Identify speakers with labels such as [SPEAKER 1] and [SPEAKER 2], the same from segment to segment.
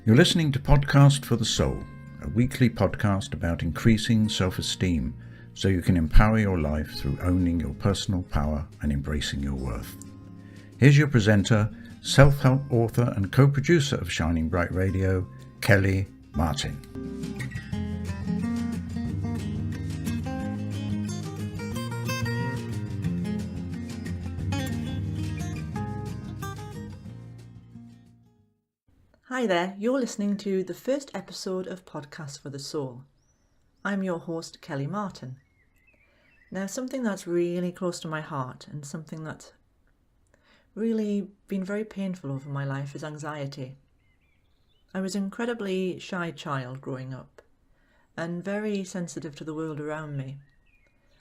[SPEAKER 1] You're listening to Podcast for the Soul, a weekly podcast about increasing self-esteem so you can empower your life through owning your personal power and embracing your worth. Here's your presenter, self-help author and co-producer of Shining Bright Radio, Kelly Martin.
[SPEAKER 2] Hi there, you're listening to the first episode of Podcast for the Soul. I'm your host, Kelly Martin. Now, something that's really close to my heart and something that's really been very painful over my life is anxiety. I was an incredibly shy child growing up and very sensitive to the world around me.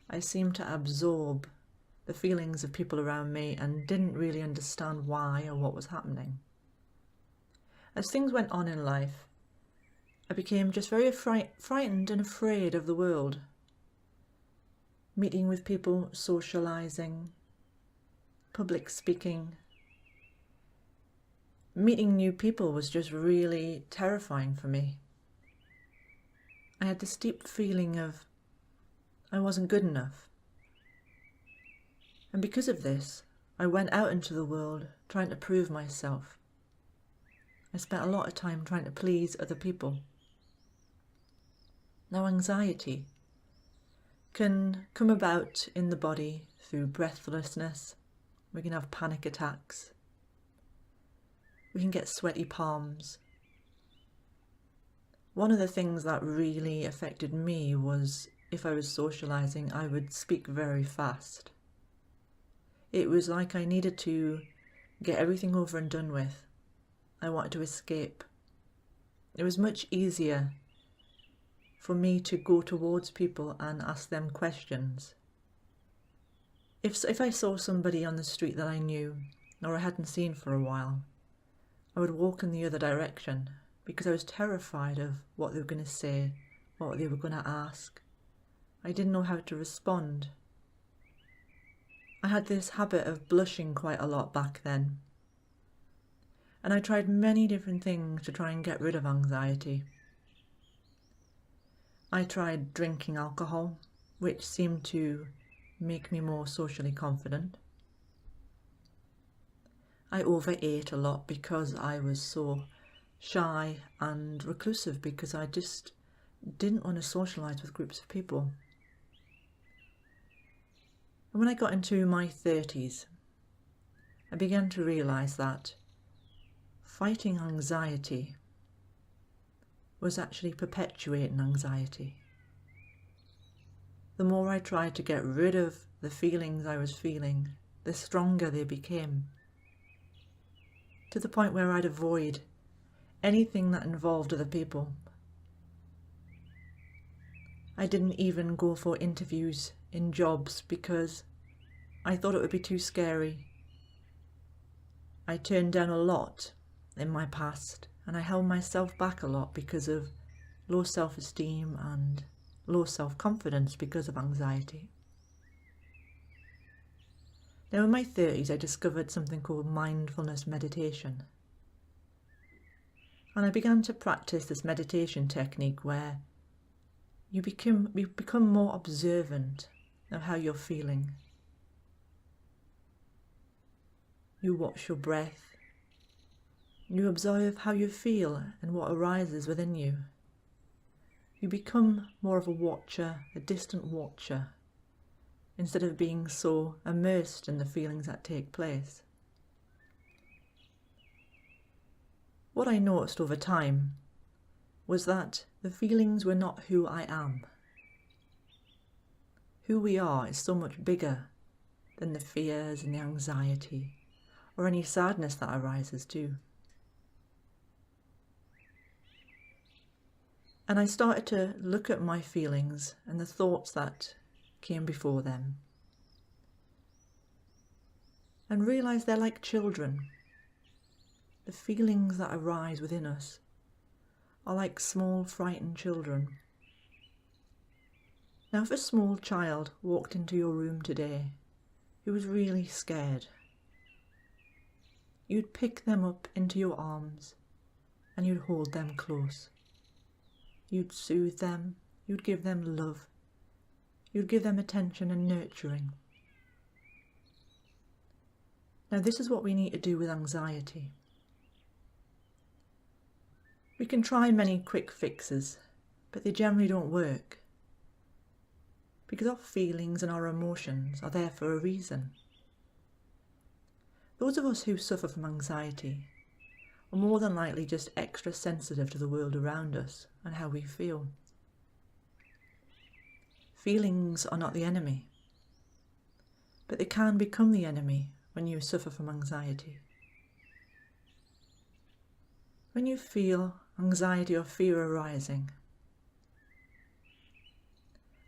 [SPEAKER 2] I seemed to absorb the feelings of people around me and didn't really understand why or what was happening. As things went on in life, I became just very frightened and afraid of the world. Meeting with people, socialising, public speaking. Meeting new people was just really terrifying for me. I had this deep feeling of I wasn't good enough. And because of this, I went out into the world trying to prove myself. I spent a lot of time trying to please other people. Now, anxiety can come about in the body through breathlessness. We can have panic attacks. We can get sweaty palms. One of the things that really affected me was if I was socialising, I would speak very fast. It was like I needed to get everything over and done with. I wanted to escape. It was much easier for me to go towards people and ask them questions. If I saw somebody on the street that I knew or I hadn't seen for a while, I would walk in the other direction because I was terrified of what they were going to say, what they were going to ask. I didn't know how to respond. I had this habit of blushing quite a lot back then. And I tried many different things to try and get rid of anxiety. I tried drinking alcohol, which seemed to make me more socially confident. I overate a lot because I was so shy and reclusive because I just didn't want to socialise with groups of people. And when I got into my 30s, I began to realise that fighting anxiety was actually perpetuating anxiety. The more I tried to get rid of the feelings I was feeling, the stronger they became, to the point where I'd avoid anything that involved other people. I didn't even go for interviews in jobs because I thought it would be too scary. I turned down a lot in my past, and I held myself back a lot because of low self-esteem and low self-confidence because of anxiety. Now, in my 30s, I discovered something called mindfulness meditation. And I began to practice this meditation technique where you become more observant of how you're feeling. You watch your breath. You observe how you feel and what arises within you. You become more of a watcher, a distant watcher, instead of being so immersed in the feelings that take place. What I noticed over time was that the feelings were not who I am. Who we are is so much bigger than the fears and the anxiety or any sadness that arises too. And I started to look at my feelings and the thoughts that came before them and realise they're like children. The feelings that arise within us are like small frightened children. Now, if a small child walked into your room today who was really scared, you'd pick them up into your arms and you'd hold them close. You'd soothe them, you'd give them love, you'd give them attention and nurturing. Now this is what we need to do with anxiety. We can try many quick fixes, but they generally don't work, because our feelings and our emotions are there for a reason. Those of us who suffer from anxiety are more than likely just extra sensitive to the world around us and how we feel. Feelings are not the enemy, but they can become the enemy when you suffer from anxiety. When you feel anxiety or fear arising,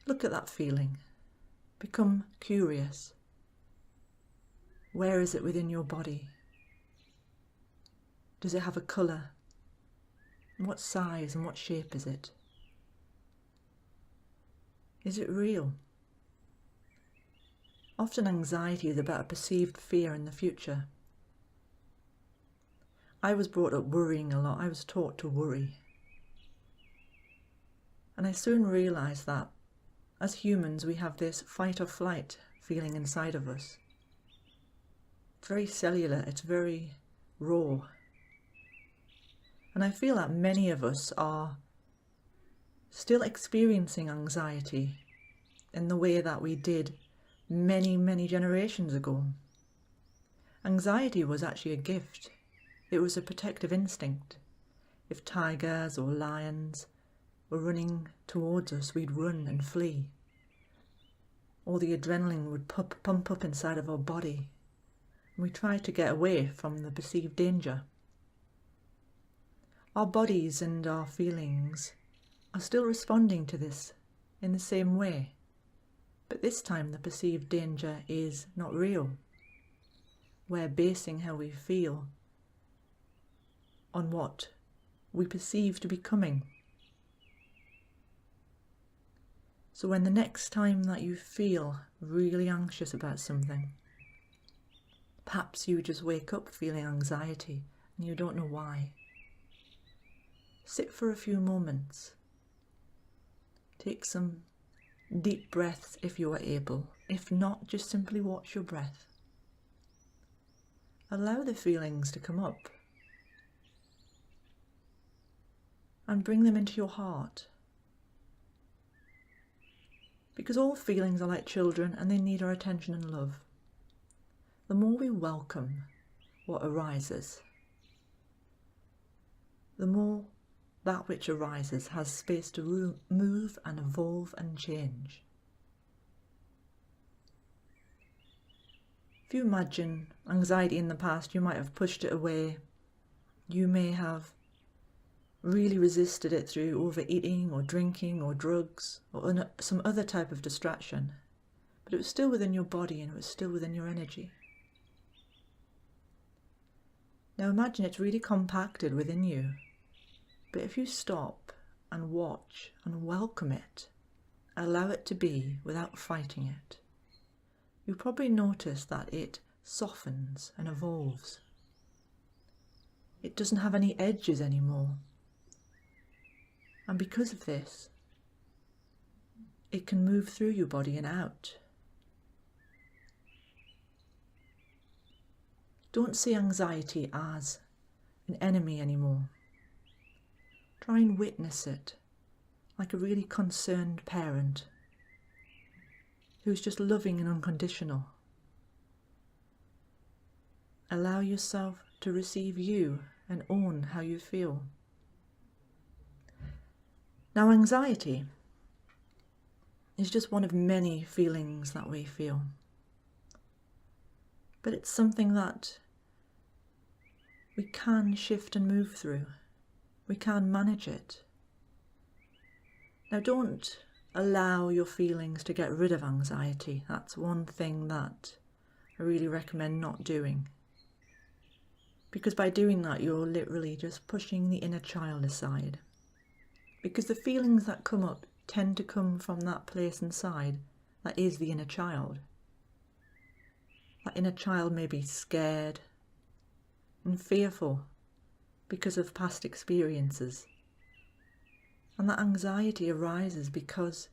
[SPEAKER 2] look at that feeling. Become curious. Where is it within your body? Does it have a colour? And what size and what shape is it? Is it real? Often anxiety is about a perceived fear in the future. I was brought up worrying a lot. I was taught to worry. And I soon realised that as humans we have this fight or flight feeling inside of us. It's very cellular, it's very raw. And I feel that many of us are still experiencing anxiety in the way that we did many, many generations ago. Anxiety was actually a gift. It was a protective instinct. If tigers or lions were running towards us, we'd run and flee. Or the adrenaline would pump up inside of our body, and we tried to get away from the perceived danger. Our bodies and our feelings are still responding to this in the same way, but this time the perceived danger is not real. We're basing how we feel on what we perceive to be coming. So when the next time that you feel really anxious about something, perhaps you just wake up feeling anxiety and you don't know why. Sit for a few moments. Take some deep breaths if you are able. If not, just simply watch your breath. Allow the feelings to come up and bring them into your heart. Because all feelings are like children and they need our attention and love. The more we welcome what arises, the more that which arises has space to move and evolve and change. If you imagine anxiety in the past, you might have pushed it away. You may have really resisted it through overeating or drinking or drugs or some other type of distraction. But it was still within your body and it was still within your energy. Now imagine it's really compacted within you. But if you stop and watch and welcome it, allow it to be without fighting it, you probably notice that it softens and evolves. It doesn't have any edges anymore. And because of this, it can move through your body and out. Don't see anxiety as an enemy anymore. Try and witness it like a really concerned parent who's just loving and unconditional. Allow yourself to receive you and own how you feel. Now, anxiety is just one of many feelings that we feel. But it's something that we can shift and move through. We can manage it. Now, don't allow your feelings to get rid of anxiety. That's one thing that I really recommend not doing. Because by doing that, you're literally just pushing the inner child aside. Because the feelings that come up tend to come from that place inside that is the inner child. That inner child may be scared and fearful because of past experiences. And that anxiety arises because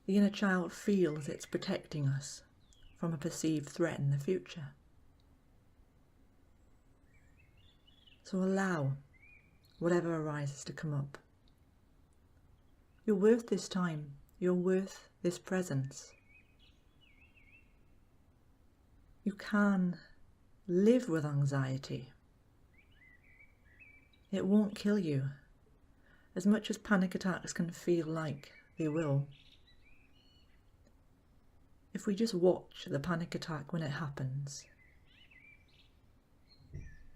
[SPEAKER 2] the inner child feels it's protecting us from a perceived threat in the future. So allow whatever arises to come up. You're worth this time. You're worth this presence. You can live with anxiety. It won't kill you, as much as panic attacks can feel like they will. If we just watch the panic attack when it happens,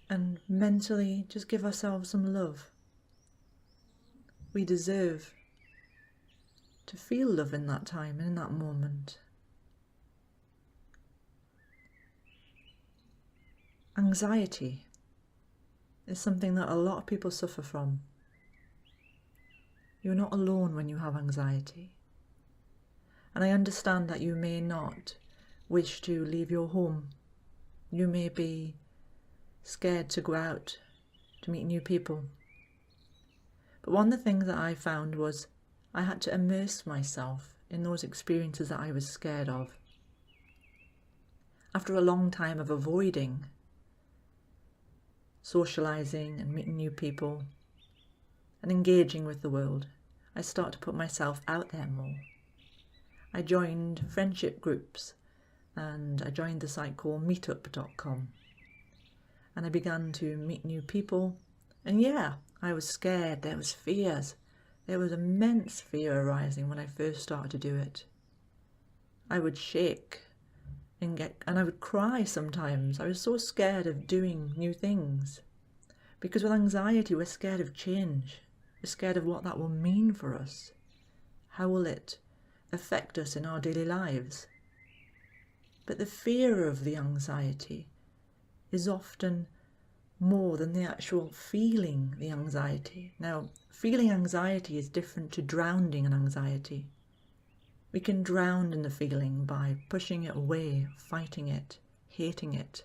[SPEAKER 2] and mentally just give ourselves some love. We deserve to feel love in that time and in that moment. Anxiety is something that a lot of people suffer from. You're not alone when you have anxiety. And I understand that you may not wish to leave your home. You may be scared to go out to meet new people. But one of the things that I found was I had to immerse myself in those experiences that I was scared of. After a long time of avoiding socialising and meeting new people and engaging with the world, I started to put myself out there more. I joined friendship groups and I joined the site called meetup.com. And I began to meet new people. And yeah, I was scared. There was fears. There was immense fear arising when I first started to do it. I would shake and I would cry sometimes. I was so scared of doing new things. Because with anxiety, we're scared of change. We're scared of what that will mean for us. How will it affect us in our daily lives? But the fear of the anxiety is often more than the actual feeling the anxiety. Now, feeling anxiety is different to drowning in anxiety. We can drown in the feeling by pushing it away, fighting it, hating it.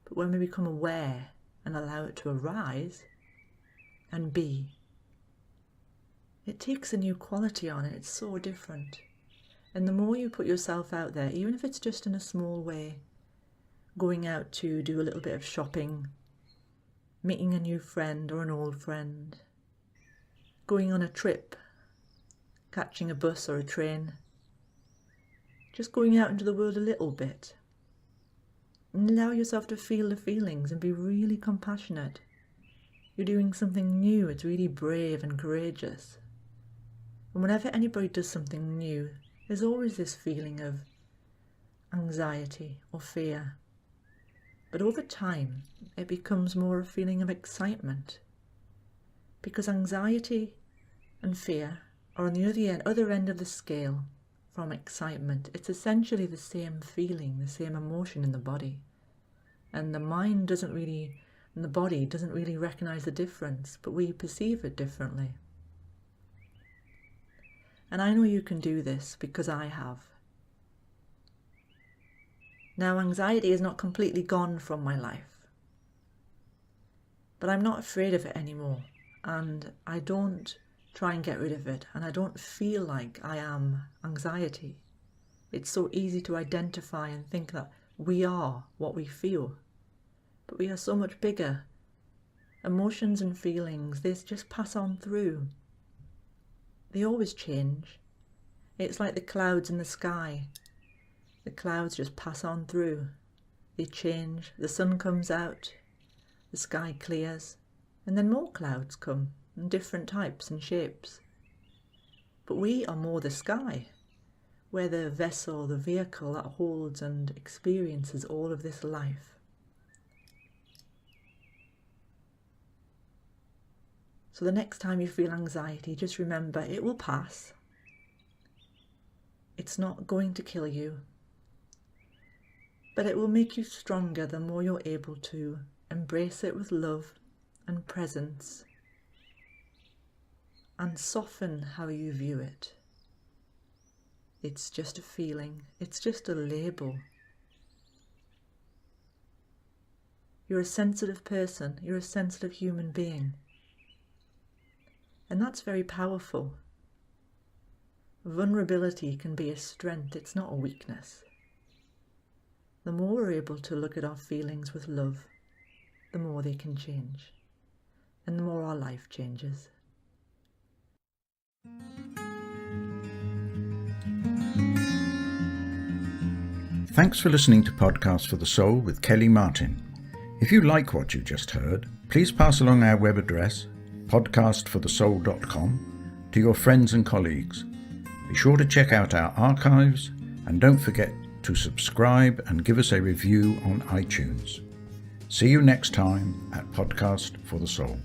[SPEAKER 2] But when we become aware and allow it to arise and be, it takes a new quality on it. It's so different. And the more you put yourself out there, even if it's just in a small way, going out to do a little bit of shopping, meeting a new friend or an old friend, going on a trip, catching a bus or a train, just going out into the world a little bit, and allow yourself to feel the feelings and be really compassionate. You're doing something new. It's really brave and courageous. And whenever anybody does something new, there's always this feeling of anxiety or fear. But over time, it becomes more a feeling of excitement. Because anxiety and fear are on the other end of the scale from excitement. It's essentially the same feeling, the same emotion in the body. And the mind and the body doesn't really recognize the difference, but we perceive it differently. And I know you can do this because I have. Now, anxiety is not completely gone from my life, but I'm not afraid of it anymore, and I don't try and get rid of it, and I don't feel like I am anxiety. It's so easy to identify and think that we are what we feel, but we are so much bigger. Emotions and feelings, they just pass on through. They always change. It's like the clouds in the sky. The clouds just pass on through. They change, the sun comes out, the sky clears, and then more clouds come in different types and shapes. But we are more the sky. We're the vessel, the vehicle that holds and experiences all of this life. So the next time you feel anxiety, just remember it will pass. It's not going to kill you. But it will make you stronger the more you're able to embrace it with love and presence and soften how you view it. It's just a feeling, it's just a label. You're a sensitive person. You're a sensitive human being. And that's very powerful. Vulnerability can be a strength. It's not a weakness. The more we're able to look at our feelings with love, the more they can change. And the more our life changes.
[SPEAKER 1] Thanks for listening to Podcast for the Soul with Kelly Martin. If you like what you just heard, please pass along our web address, podcastforthesoul.com, to your friends and colleagues. Be sure to check out our archives and don't forget to subscribe and give us a review on iTunes. See you next time at Podcast for the Soul.